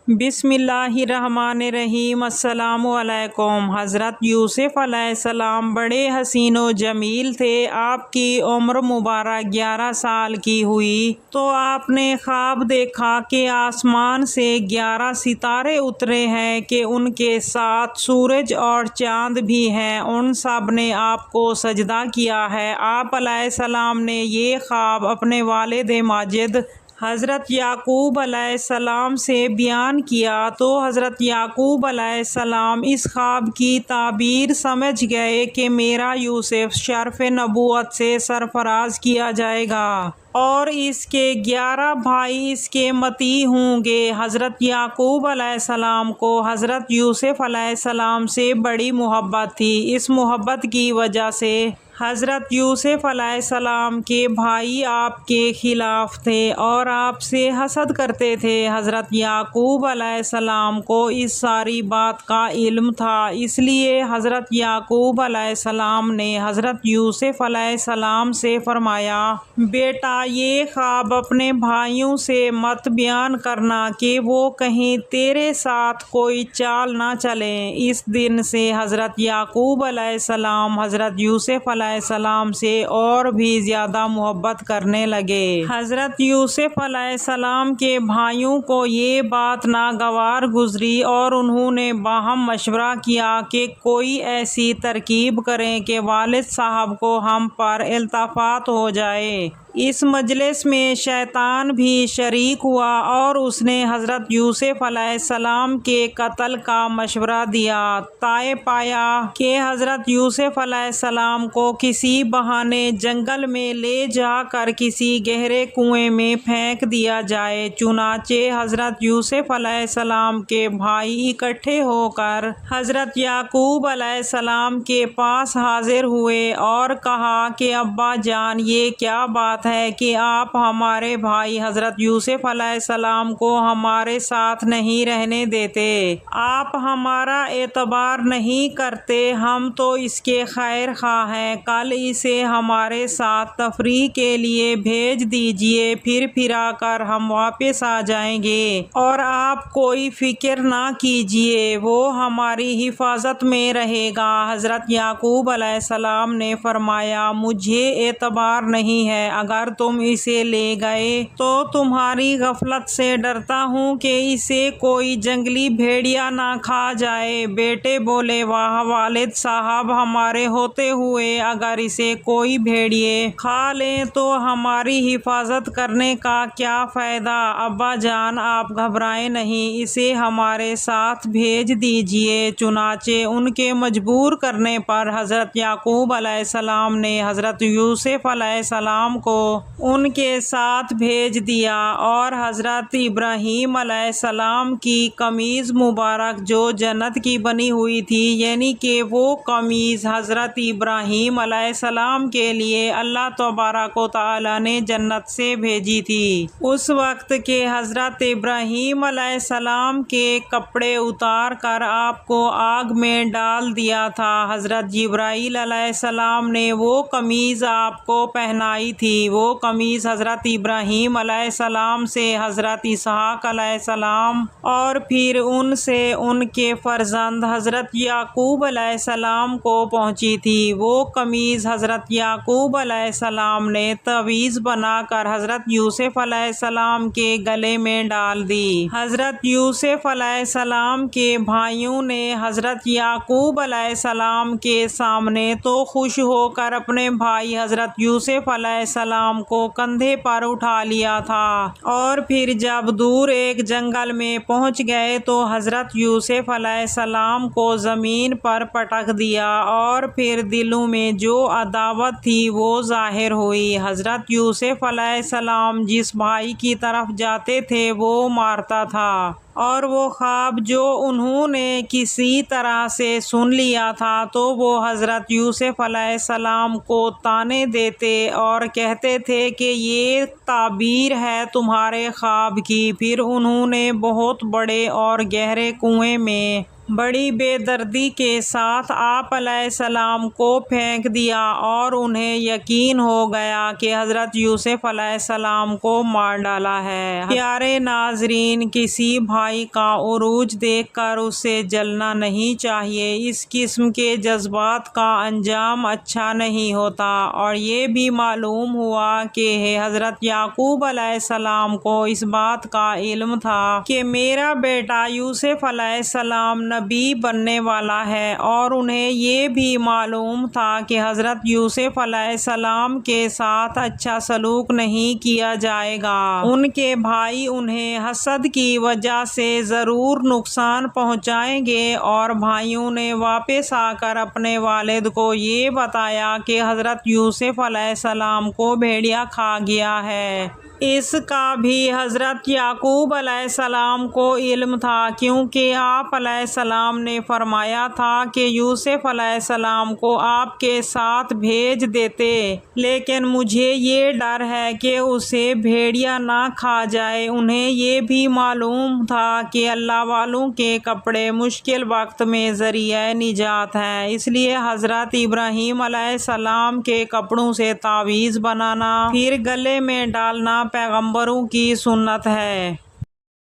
بسم اللہ الرحمن الرحیم۔ السلام علیکم۔ حضرت یوسف علیہ السلام بڑے حسین و جمیل تھے۔ آپ کی عمر مبارک 11 سال کی ہوئی تو آپ نے خواب دیکھا کہ آسمان سے 11 ستارے اترے ہیں کہ ان کے ساتھ سورج اور چاند بھی ہیں۔ ان سب نے آپ کو سجدہ کیا ہے۔ آپ علیہ السلام نے یہ خواب اپنے والد ماجد حضرت یعقوب علیہ السلام سے بیان کیا تو حضرت یعقوب علیہ السلام اس خواب کی تعبیر سمجھ گئے کہ میرا یوسف شرف نبوت سے سرفراز کیا جائے گا اور اس کے 11 بھائی اس کے مطیع ہوں گے۔ حضرت یعقوب علیہ السلام کو حضرت یوسف علیہ السلام سے بڑی محبت تھی۔ اس محبت کی وجہ سے حضرت یوسف علیہ السلام کے بھائی آپ کے خلاف تھے اور آپ سے حسد کرتے تھے۔ حضرت یعقوب علیہ السلام کو اس ساری بات کا علم تھا، اس لیے حضرت یعقوب علیہ السلام نے حضرت یوسف علیہ السلام سے فرمایا، بیٹا یہ خواب اپنے بھائیوں سے مت بیان کرنا کہ وہ کہیں تیرے ساتھ کوئی چال نہ چلیں۔ اس دن سے حضرت یعقوب علیہ السلام حضرت یوسف علیہ السلام سے اور بھی زیادہ محبت کرنے لگے۔ حضرت یوسف علیہ السلام کے بھائیوں کو یہ بات ناگوار گزری اور انہوں نے باہم مشورہ کیا کہ کوئی ایسی ترکیب کریں کہ والد صاحب کو ہم پر التفات ہو جائے۔ اس مجلس میں شیطان بھی شریک ہوا اور اس نے حضرت یوسف علیہ السلام کے قتل کا مشورہ دیا۔ طے پایا کہ حضرت یوسف علیہ السلام کو کسی بہانے جنگل میں لے جا کر کسی گہرے کنویں میں پھینک دیا جائے۔ چنانچہ حضرت یوسف علیہ السلام کے بھائی اکٹھے ہو کر حضرت یعقوب علیہ السلام کے پاس حاضر ہوئے اور کہا کہ ابا جان، یہ کیا بات ہے کہ آپ ہمارے بھائی حضرت یوسف علیہ السلام کو ہمارے ساتھ نہیں رہنے دیتے؟ آپ ہمارا اعتبار نہیں کرتے؟ ہم تو اس کے خیر خواہ ہیں۔ کل اسے ہمارے ساتھ تفریح کے لیے بھیج دیجیے، پھر پھرا کر ہم واپس آ جائیں گے اور آپ کوئی فکر نہ کیجیے، وہ ہماری حفاظت میں رہے گا۔ حضرت یعقوب علیہ السلام نے فرمایا، مجھے اعتبار نہیں ہے، اگر تم اسے لے گئے تو تمہاری غفلت سے ڈرتا ہوں کہ اسے کوئی جنگلی بھیڑیا نہ کھا جائے۔ بیٹے بولے، واہ والد صاحب، ہمارے ہوتے ہوئے اگر اسے کوئی بھیڑیے کھا لیں تو ہماری حفاظت کرنے کا کیا فائدہ؟ ابا جان آپ گھبرائیں نہیں، اسے ہمارے ساتھ بھیج دیجیے۔ چنانچہ ان کے مجبور کرنے پر حضرت یعقوب علیہ السلام نے حضرت یوسف علیہ السلام کو ان کے ساتھ بھیج دیا اور حضرت ابراہیم علیہ السلام کی قمیض مبارک جو جنت کی بنی ہوئی تھی، یعنی کہ وہ قمیض حضرت ابراہیم علیہ السلام کے لیے اللہ تبارک و تعالی نے جنت سے بھیجی تھی، اس وقت کے حضرت ابراہیم علیہ السلام کے کپڑے اتار کر آپ کو آگ میں ڈال دیا تھا۔ حضرت جبرائیل علیہ السلام نے وہ قمیض آپ کو پہنائی تھی۔ وہ قمیض حضرت ابراہیم علیہ السلام سے حضرت اسحاق علیہ السلام اور پھر ان سے ان کے فرزند حضرت یعقوب علیہ السلام کو پہنچی تھی۔ وہ قمیض حضرت یعقوب علیہ السلام نے تعویذ بنا کر حضرت یوسف علیہ السلام کے گلے میں ڈال دی۔ حضرت یوسف علیہ السلام کے بھائیوں نے حضرت یعقوب علیہ السلام کے سامنے تو خوش ہو کر اپنے بھائی حضرت یوسف علیہ السلام کو کندھے پر اٹھا لیا تھا اور پھر جب دور ایک جنگل میں پہنچ گئے تو حضرت یوسف علیہ السلام کو زمین پر پٹک دیا اور پھر دلوں میں جو عداوت تھی وہ ظاہر ہوئی۔ حضرت یوسف علیہ السلام جس بھائی کی طرف جاتے تھے وہ مارتا تھا اور وہ خواب جو انہوں نے کسی طرح سے سن لیا تھا تو وہ حضرت یوسف علیہ السلام کو طعنے دیتے اور کہتے تھے کہ یہ تعبیر ہے تمہارے خواب کی۔ پھر انہوں نے بہت بڑے اور گہرے کنویں میں بڑی بے دردی کے ساتھ آپ علیہ السلام کو پھینک دیا اور انہیں یقین ہو گیا کہ حضرت یوسف علیہ السلام کو مار ڈالا ہے۔ پیارے ناظرین، کسی بھائی کا عروج دیکھ کر اسے جلنا نہیں چاہیے۔ اس قسم کے جذبات کا انجام اچھا نہیں ہوتا۔ اور یہ بھی معلوم ہوا کہ حضرت یعقوب علیہ السلام کو اس بات کا علم تھا کہ میرا بیٹا یوسف علیہ السلام نبی بننے والا ہے، اور انہیں یہ بھی معلوم تھا کہ حضرت یوسف علیہ السلام کے ساتھ اچھا سلوک نہیں کیا جائے گا۔ ان کے بھائی انہیں حسد کی وجہ سے ضرور نقصان پہنچائیں گے، اور بھائیوں نے واپس آ کر اپنے والد کو یہ بتایا کہ حضرت یوسف علیہ السلام کو بھیڑیا کھا گیا ہے۔ اس کا بھی حضرت یعقوب علیہ السلام کو علم تھا، کیونکہ آپ علیہ السلام نے فرمایا تھا کہ یوسف علیہ السلام کو آپ کے ساتھ بھیج دیتے، لیکن مجھے یہ ڈر ہے کہ اسے بھیڑیا نہ کھا جائے۔ انہیں یہ بھی معلوم تھا کہ اللہ والوں کے کپڑے مشکل وقت میں ذریعہ نجات ہیں، اس لیے حضرت ابراہیم علیہ السلام کے کپڑوں سے تعویذ بنانا پھر گلے میں ڈالنا پیغمبروں کی سنت ہے۔